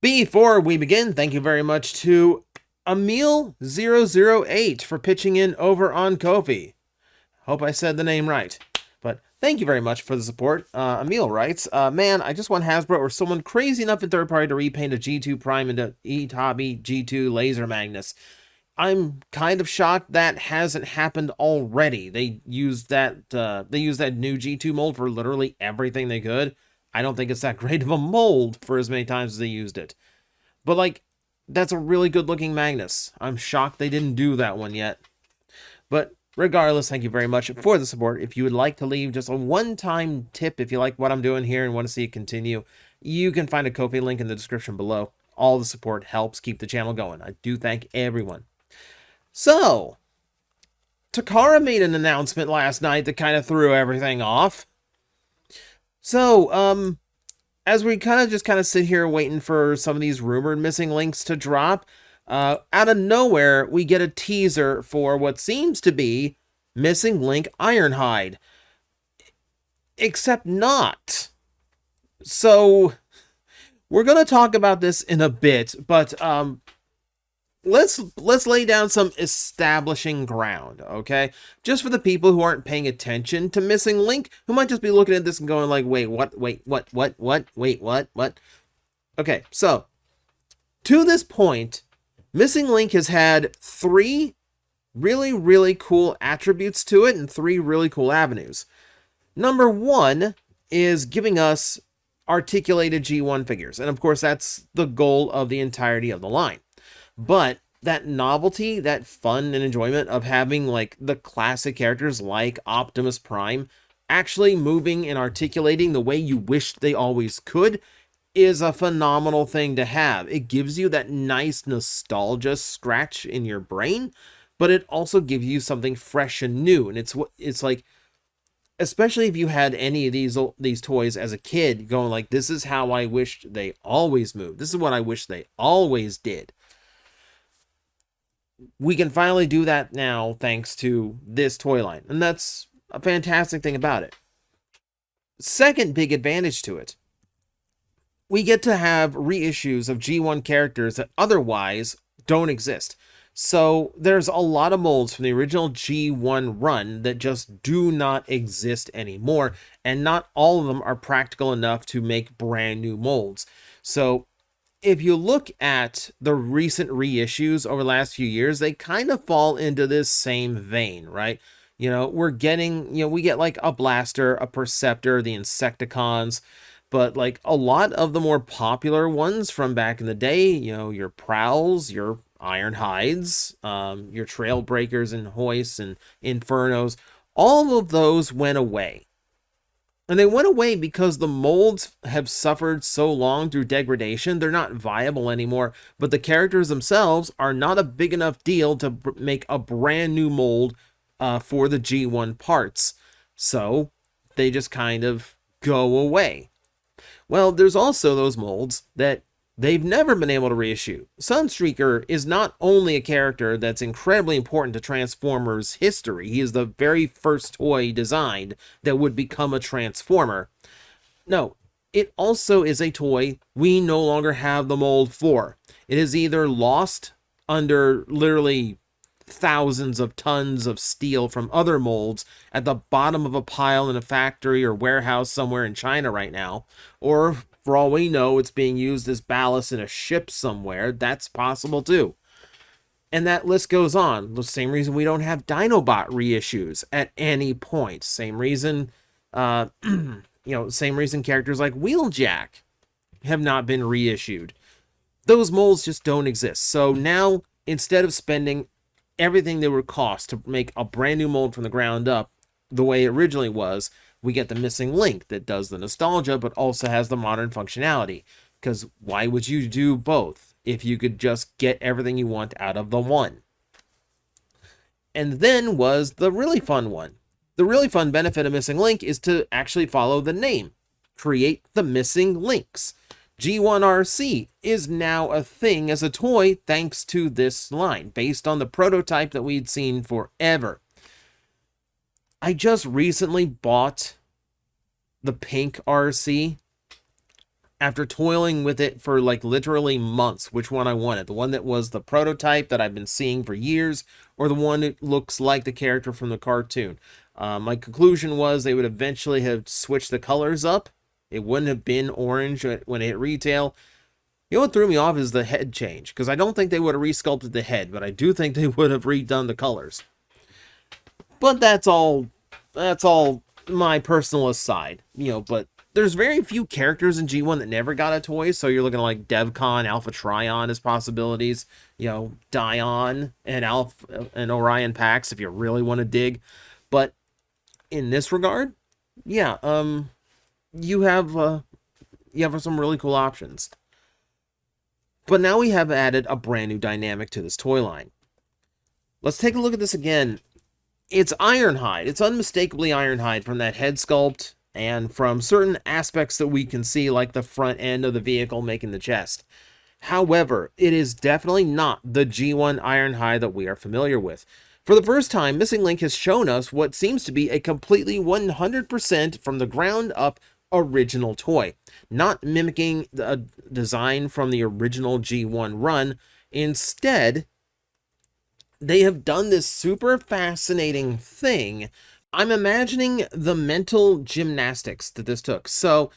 Before we begin, thank you very much to Emil008 for pitching in over on Ko-fi. Hope I said the name right. But thank you very much for the support. Emil writes, man, I just want Hasbro or someone crazy enough in third party to repaint a G2 Prime into Tomy G2 Laser Magnus. I'm kind of shocked that hasn't happened already. They used that new G2 mold for literally everything they could. I don't think it's that great of a mold for as many times as they used it. But, like, that's a really good looking Magnus. I'm shocked they didn't do that one yet. But regardless, thank you very much for the support. If you would like to leave just a one-time tip, if you like what I'm doing here and want to see it continue, you can find a Ko-fi link in the description below. All the support helps keep the channel going. I do thank everyone. So, Takara made an announcement last night that kind of threw everything off. So, as we kind of sit here waiting for some of these rumored missing links to drop, out of nowhere, we get a teaser for what seems to be Missing Link Ironhide. Except not. So, we're going to talk about this in a bit, but let's lay down some establishing ground, okay? Just for the people who aren't paying attention to Missing Link, who might just be looking at this and going like, wait, what? Okay, so, to this point, Missing Link has had 3 really, really cool attributes to it and 3 really cool avenues. Number 1 is giving us articulated G1 figures, and of course that's the goal of the entirety of the line. But that novelty, that fun and enjoyment of having like the classic characters like Optimus Prime actually moving and articulating the way you wished they always could is a phenomenal thing to have. It gives you that nice nostalgia scratch in your brain, but it also gives you something fresh and new. And it's like, especially if you had any of these toys as a kid going like, this is how I wished they always moved. This is what I wish they always did. We can finally do that now thanks to this toy line, and that's a fantastic thing about it. Second big advantage to it, we get to have reissues of G1 characters that otherwise don't exist. So there's a lot of molds from the original G1 run that just do not exist anymore, and not all of them are practical enough to make brand new molds. So if you look at the recent reissues over the last few years, they kind of fall into this same vein, right? You know, we get like a Blaster, a Perceptor, the Insecticons, but like a lot of the more popular ones from back in the day, you know, your Prowls, your Ironhides, your Trailbreakers and Hoists and Infernos, all of those went away. And they went away because the molds have suffered so long through degradation, they're not viable anymore, but the characters themselves are not a big enough deal to make a brand new mold for the G1 parts. So they just kind of go away. Well, there's also those molds that they've never been able to reissue. Sunstreaker is not only a character that's incredibly important to Transformers history, he is the very first toy designed that would become a Transformer. No, it also is a toy we no longer have the mold for. It is either lost under literally thousands of tons of steel from other molds at the bottom of a pile in a factory or warehouse somewhere in China right now, or for all we know, it's being used as ballast in a ship somewhere. That's possible too. And that list goes on. The same reason we don't have Dinobot reissues at any point. Same reason, same reason characters like Wheeljack have not been reissued. Those molds just don't exist. So now, instead of spending everything they would cost to make a brand new mold from the ground up the way it originally was, we get the Missing Link that does the nostalgia, but also has the modern functionality. Because why would you do both if you could just get everything you want out of the one? And then was the really fun one. The really fun benefit of Missing Link is to actually follow the name. Create the Missing Links. G1 RC is now a thing as a toy thanks to this line, based on the prototype that we'd seen forever. I just recently bought the pink RC, after toiling with it for like literally months, which one I wanted. The one that was the prototype that I've been seeing for years, or the one that looks like the character from the cartoon. My conclusion was they would eventually have switched the colors up. It wouldn't have been orange when it hit retail. You know what threw me off is the head change, because I don't think they would have resculpted the head, but I do think they would have redone the colors. But that's all my personal aside, but there's very few characters in G1 that never got a toy, so you're looking at like DevCon, Alpha Trion as possibilities, Dion and Orion Pax if you really want to dig. But in this regard, yeah, you have some really cool options. But now we have added a brand new dynamic to this toy line. Let's take a look at this again. It's Ironhide. It's unmistakably Ironhide from that head sculpt and from certain aspects that we can see, like the front end of the vehicle making the chest. However, it is definitely not the G1 Ironhide that we are familiar with. For the first time, Missing Link has shown us what seems to be a completely 100% from the ground up original toy, not mimicking the design from the original G1 run. Instead, they have done this super fascinating thing. I'm imagining the mental gymnastics that this took. So,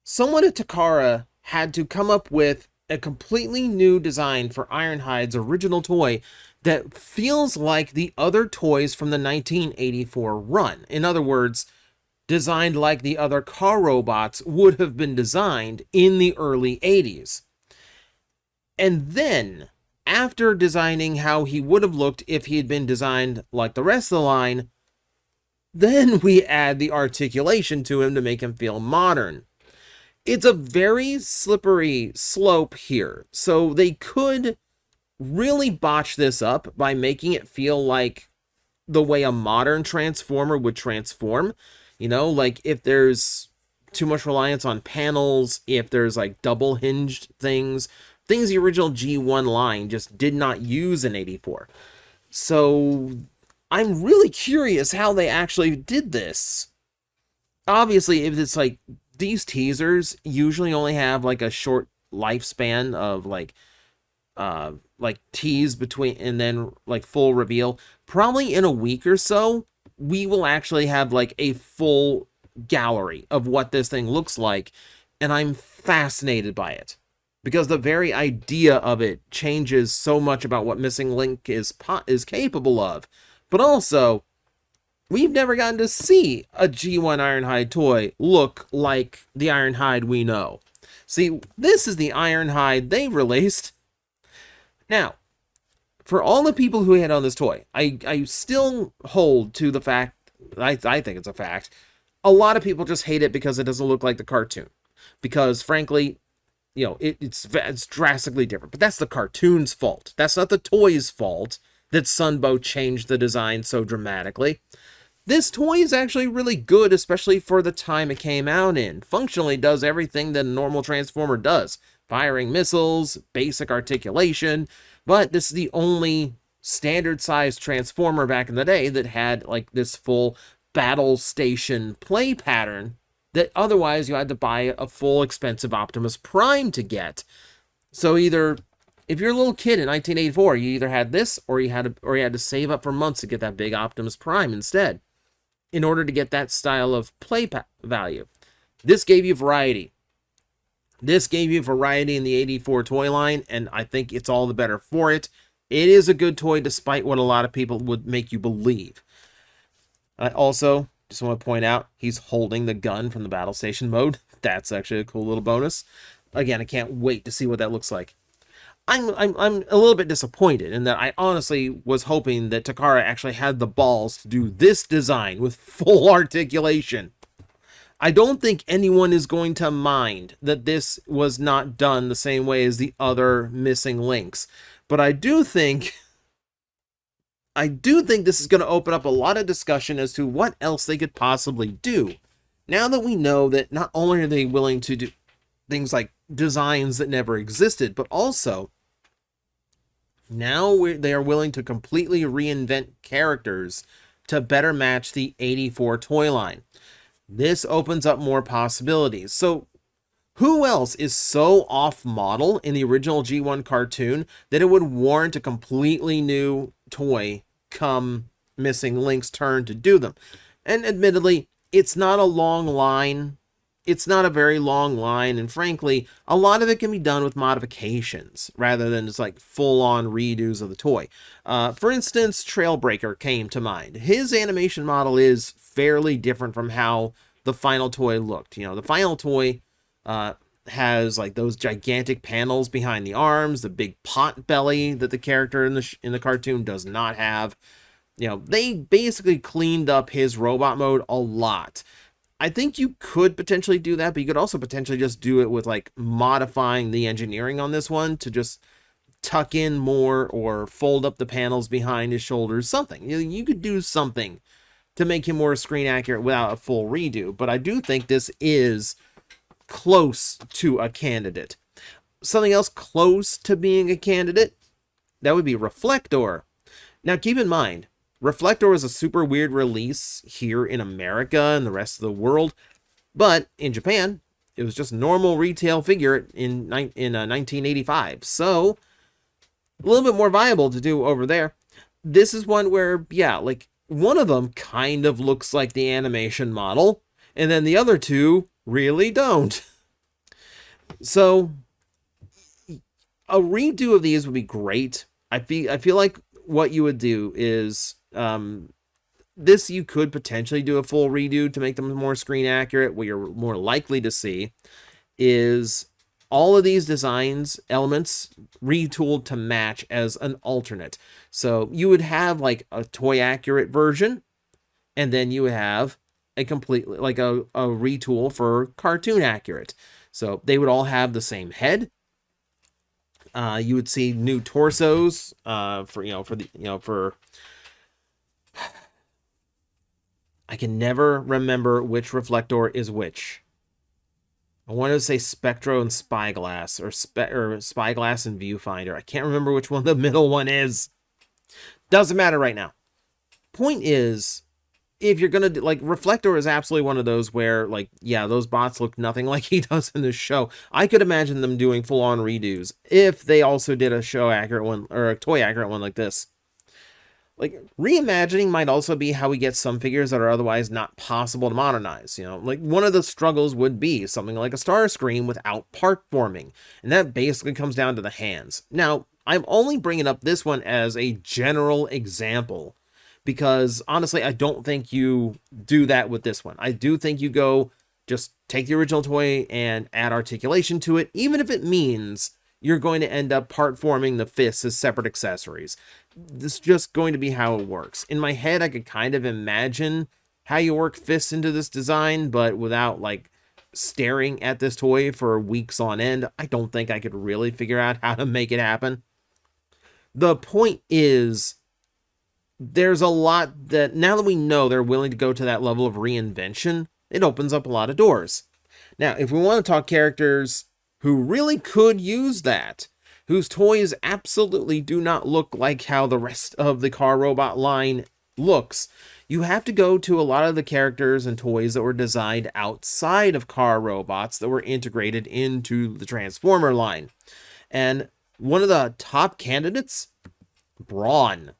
someone at Takara had to come up with a completely new design for Ironhide's original toy that feels like the other toys from the 1984 run. In other words, designed like the other car robots would have been designed in the early 80s. And then, after designing how he would have looked if he had been designed like the rest of the line, then we add the articulation to him to make him feel modern. It's a very slippery slope here, so they could really botch this up by making it feel like the way a modern Transformer would transform. Like if there's too much reliance on panels, if there's like double hinged things the original G1 line just did not use in 84. So I'm really curious how they actually did this. Obviously, if it's like these teasers usually only have like a short lifespan of like tease between and then like full reveal. Probably in a week or so, we will actually have like a full gallery of what this thing looks like, and I'm fascinated by it because the very idea of it changes so much about what Missing Link is capable of. But also, we've never gotten to see a G1 Ironhide toy look like the Ironhide we know. See, this is the Ironhide they released. Now, for all the people who hate on this toy, I still hold to the fact, I think it's a fact, a lot of people just hate it because it doesn't look like the cartoon. Because, frankly, it's drastically different. But that's the cartoon's fault. That's not the toy's fault that Sunbow changed the design so dramatically. This toy is actually really good, especially for the time it came out in. Functionally does everything that a normal Transformer does. Firing missiles, basic articulation, but this is the only standard-sized Transformer back in the day that had like this full battle station play pattern that otherwise you had to buy a full expensive Optimus Prime to get. So either, if you're a little kid in 1984, you either had this or you had to save up for months to get that big Optimus Prime instead in order to get that style of play value. This gave you variety. This gave you variety in the 84 toy line, and I think it's all the better for it. It is a good toy despite what a lot of people would make you believe. I also just want to point out he's holding the gun from the battle station mode. That's actually a cool little bonus. Again, I can't wait to see what that looks like. I'm a little bit disappointed in that I honestly was hoping that Takara actually had the balls to do this design with full articulation. I don't think anyone is going to mind that this was not done the same way as the other Missing Links. But I do think this is going to open up a lot of discussion as to what else they could possibly do. Now that we know that not only are they willing to do things like designs that never existed, but also now they are willing to completely reinvent characters to better match the 84 toy line. This opens up more possibilities. So Who else is so off model in the original G1 cartoon that it would warrant a completely new toy come Missing Link's turn to do them? And admittedly, it's not a long line. It's not a very long line, and frankly, a lot of it can be done with modifications rather than just like full-on redos of the toy. For instance, Trailbreaker came to mind. His animation model is fairly different from how the final toy looked. You know, the final toy has like those gigantic panels behind the arms, the big pot belly that the character in the cartoon does not have. You know, they basically cleaned up his robot mode a lot. I think you could potentially do that, but you could also potentially just do it with like modifying the engineering on this one to just tuck in more or fold up the panels behind his shoulders, something. You could do something to make him more screen accurate without a full redo, but I do think this is close to a candidate. Something else close to being a candidate, that would be Reflector. Now keep in mind, Reflector was a super weird release here in America and the rest of the world, but in Japan, it was just a normal retail figure in 1985, so a little bit more viable to do over there. This is one where, yeah, like, one of them kind of looks like the animation model, and then the other two really don't. So, a redo of these would be great. I feel like what you would do is this you could potentially do a full redo to make them more screen accurate. What you're more likely to see is all of these designs elements retooled to match as an alternate. So you would have like a toy accurate version, and then you would have a completely like a retool for cartoon accurate. So they would all have the same head. You would see new torsos for I can never remember which Reflector is which. I wanted to say Spectro and Spyglass, or Spyglass and Viewfinder. I can't remember which one the middle one is. Doesn't matter right now. Point is, if you're gonna like, Reflector is absolutely one of those where, like, yeah, those bots look nothing like he does in the show. I could imagine them doing full-on redos if they also did a show accurate one or a toy accurate one like this. Like, reimagining might also be how we get some figures that are otherwise not possible to modernize. You know, like, one of the struggles would be something like a Starscream without part forming, and that basically comes down to the hands. Now, I'm only bringing up this one as a general example, because honestly, I don't think you do that with this one. I do think you go, just take the original toy and add articulation to it, even if it means you're going to end up part forming the fists as separate accessories. This is just going to be how it works. In my head, I could kind of imagine how you work fists into this design, but without like staring at this toy for weeks on end, I don't think I could really figure out how to make it happen. The point is, there's a lot that, now that we know they're willing to go to that level of reinvention, it opens up a lot of doors. Now, if we want to talk characters who really could use that, whose toys absolutely do not look like how the rest of the car robot line looks, you have to go to a lot of the characters and toys that were designed outside of car robots that were integrated into the Transformer line. And one of the top candidates, Brawn.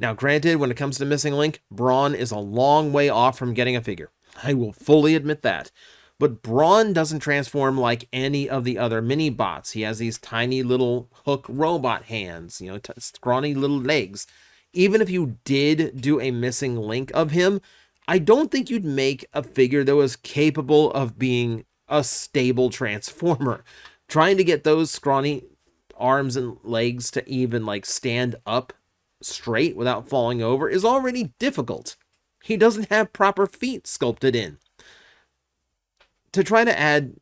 Now, granted, when it comes to Missing Link, Brawn is a long way off from getting a figure. I will fully admit that. But Brawn doesn't transform like any of the other mini-bots. He has these tiny little hook robot hands, you know, scrawny little legs. Even if you did do a Missing Link of him, I don't think you'd make a figure that was capable of being a stable transformer. Trying to get those scrawny arms and legs to even like stand up straight without falling over is already difficult. He doesn't have proper feet sculpted in. To try to add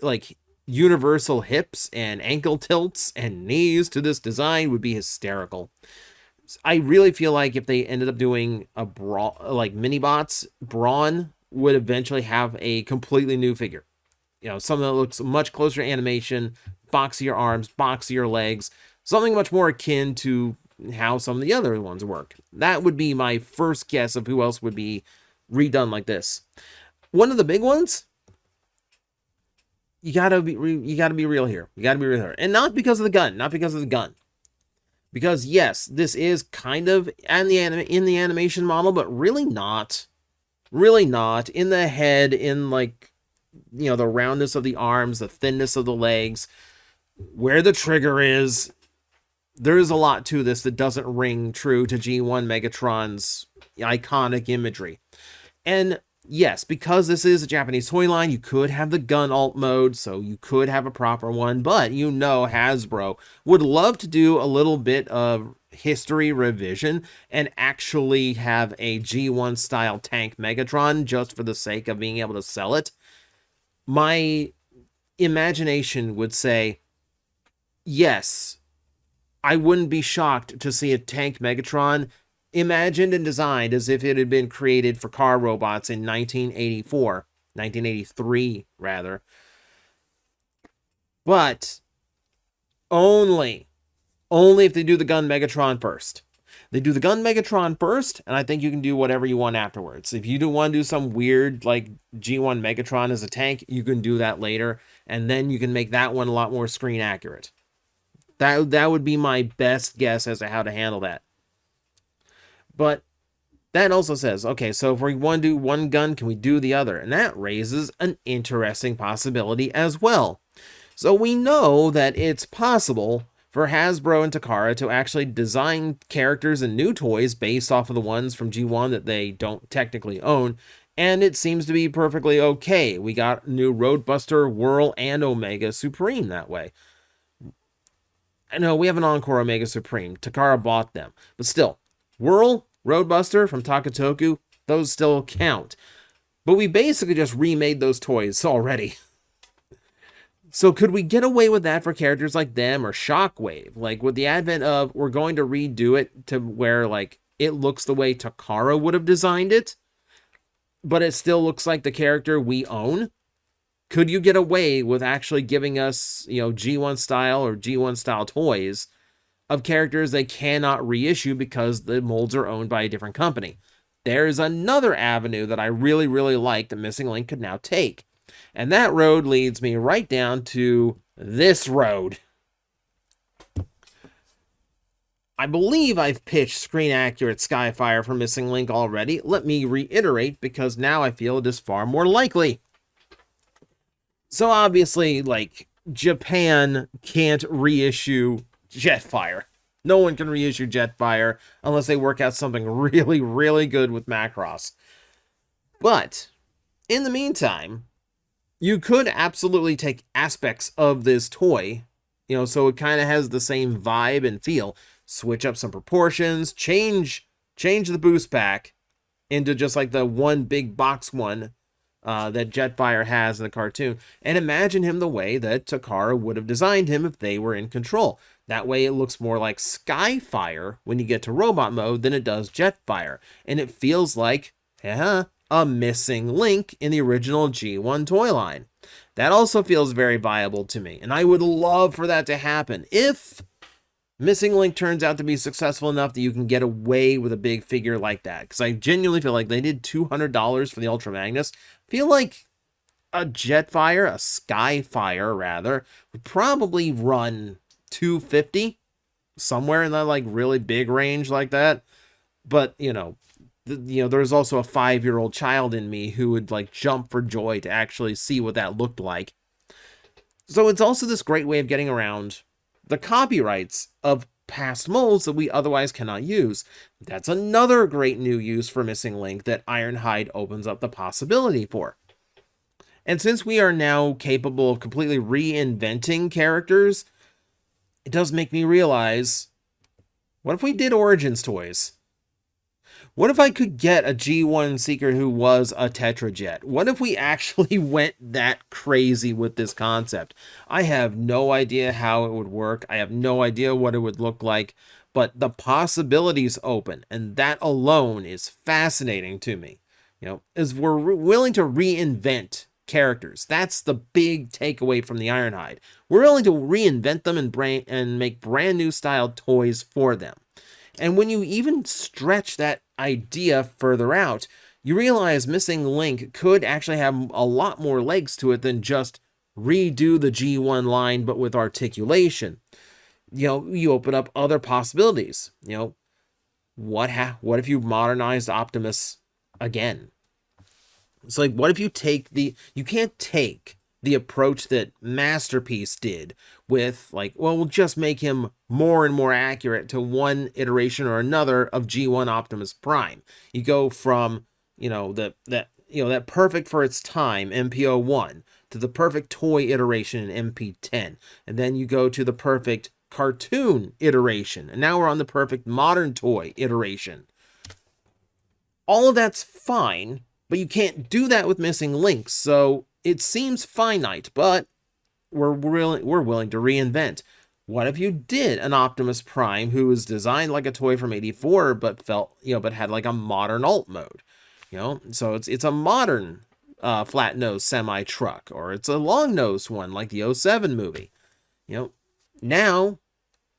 like universal hips and ankle tilts and knees to this design would be hysterical. I really feel like if they ended up doing a like mini-bots, Brawn would eventually have a completely new figure. You know, something that looks much closer to animation, boxier arms, boxier legs, something much more akin to how some of the other ones work. That would be my first guess of who else would be redone like this. One of the big ones, you gotta be real here. You gotta be real here, and not because of the gun, not because of the gun. Because yes, this is kind of in the animation model, but really not. Really not. In the head, in like, you know, the roundness of the arms, the thinness of the legs, where the trigger is. There is a lot to this that doesn't ring true to G1 Megatron's iconic imagery. And yes, because this is a Japanese toy line, you could have the gun alt mode, so you could have a proper one, but you know Hasbro would love to do a little bit of history revision and actually have a G1 style tank Megatron just for the sake of being able to sell it. My imagination would say, yes, I wouldn't be shocked to see a tank Megatron imagined and designed as if it had been created for car robots in 1984, 1983 rather. But only if they do the gun Megatron first. They do the gun Megatron first, and I think you can do whatever you want afterwards. If you do want to do some weird, like, G1 Megatron as a tank, you can do that later, and then you can make that one a lot more screen accurate. That would be my best guess as to how to handle that. But that also says, okay, so if we want to do one gun, can we do the other? And that raises an interesting possibility as well. So we know that it's possible for Hasbro and Takara to actually design characters and new toys based off of the ones from G1 that they don't technically own, and it seems to be perfectly okay. We got new Roadbuster, Whirl, and Omega Supreme that way. I know we have an Encore Omega Supreme. Takara bought them. But still, Whirl, Roadbuster from Takatoku, those still count. But we basically just remade those toys already. So could we get away with that for characters like them or Shockwave? Like with the advent of, we're going to redo it to where like it looks the way Takara would have designed it, but it still looks like the character we own? Could you get away with actually giving us, you know, G1 style or G1 style toys of characters they cannot reissue because the molds are owned by a different company? There's another avenue that I really, really like that Missing Link could now take. And that road leads me right down to this road. I believe I've pitched screen accurate Skyfire for Missing Link already. Let me reiterate because now I feel it is far more likely. So obviously, like, Japan can't reissue Jetfire. No one can reissue Jetfire unless they work out something really, really good with Macross. But, in the meantime, you could absolutely take aspects of this toy, you know, so it kind of has the same vibe and feel. Switch up some proportions, change the boost pack into just like the one big box one that Jetfire has in the cartoon, and imagine him the way that Takara would have designed him if they were in control. That way it looks more like Skyfire when you get to robot mode than it does Jetfire, and it feels like a Missing Link in the original G1 toy line. That also feels very viable to me, and I would love for that to happen if Missing Link turns out to be successful enough that you can get away with a big figure like that. Because I genuinely feel like they did $200 for the Ultra Magnus. I feel like a Jetfire, a Skyfire rather, would probably run $250, somewhere in that like really big range like that. But you know, there's also a 5-year-old child in me who would like jump for joy to actually see what that looked like. So it's also this great way of getting around the copyrights of past molds that we otherwise cannot use. That's another great new use for Missing Link that Ironhide opens up the possibility for. And since we are now capable of completely reinventing characters, it does make me realize, what if we did Origins toys? What if I could get a G1 Seeker who was a Tetrajet? What if we actually went that crazy with this concept? I have no idea how it would work. I have no idea what it would look like, but the possibilities open, and that alone is fascinating to me. You know, as we're willing to reinvent characters. That's the big takeaway from the Ironhide. We're willing to reinvent them and make brand new style toys for them. And when you even stretch that idea further out, you realize Missing Link could actually have a lot more legs to it than just redo the G1 line, but with articulation. You know, you open up other possibilities. You know, what if you modernized Optimus again? It's like, what if you you can't take the approach that Masterpiece did with, like, well, we'll just make him more and more accurate to one iteration or another of G1 Optimus Prime. You go from, you know, that perfect for its time MPO1 to the perfect toy iteration in MP10, and then you go to the perfect cartoon iteration, and now we're on the perfect modern toy iteration. All of that's fine, but you can't do that with Missing Links, so it seems finite, but we're willing to reinvent. What if you did an Optimus Prime who was designed like a toy from '84, but but had like a modern alt mode? You know, so it's a modern flat nose semi truck, or it's a long nose one like the '07 movie. You know, now,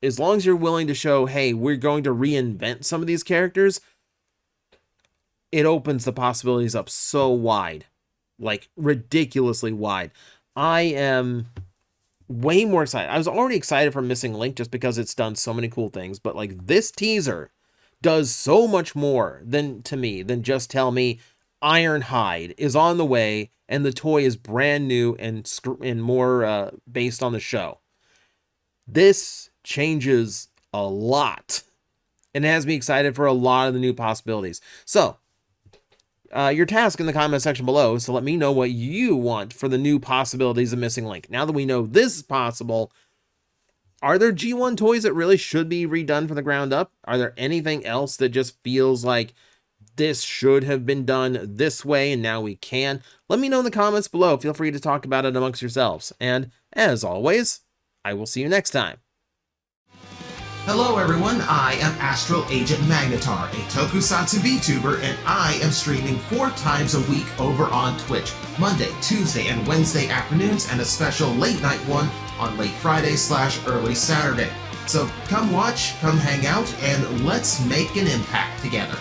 as long as you're willing to show, hey, we're going to reinvent some of these characters, it opens the possibilities up so wide, like ridiculously wide. I am way more excited. I was already excited for Missing Link just because it's done so many cool things, but like this teaser does so much more than just tell me Ironhide is on the way and the toy is brand new and more based on the show. This changes a lot and has me excited for a lot of the new possibilities. So, your task in the comment section below is to let me know what you want for the new possibilities of Missing Link. Now that we know this is possible, are there G1 toys that really should be redone from the ground up? Are there anything else that just feels like this should have been done this way and now we can? Let me know in the comments below. Feel free to talk about it amongst yourselves. And as always, I will see you next time. Hello everyone, I am Astral Agent Magnetar, a Tokusatsu VTuber, and I am streaming 4 times a week over on Twitch, Monday, Tuesday, and Wednesday afternoons, and a special late night one on late Friday/early Saturday. So come watch, come hang out, and let's make an impact together.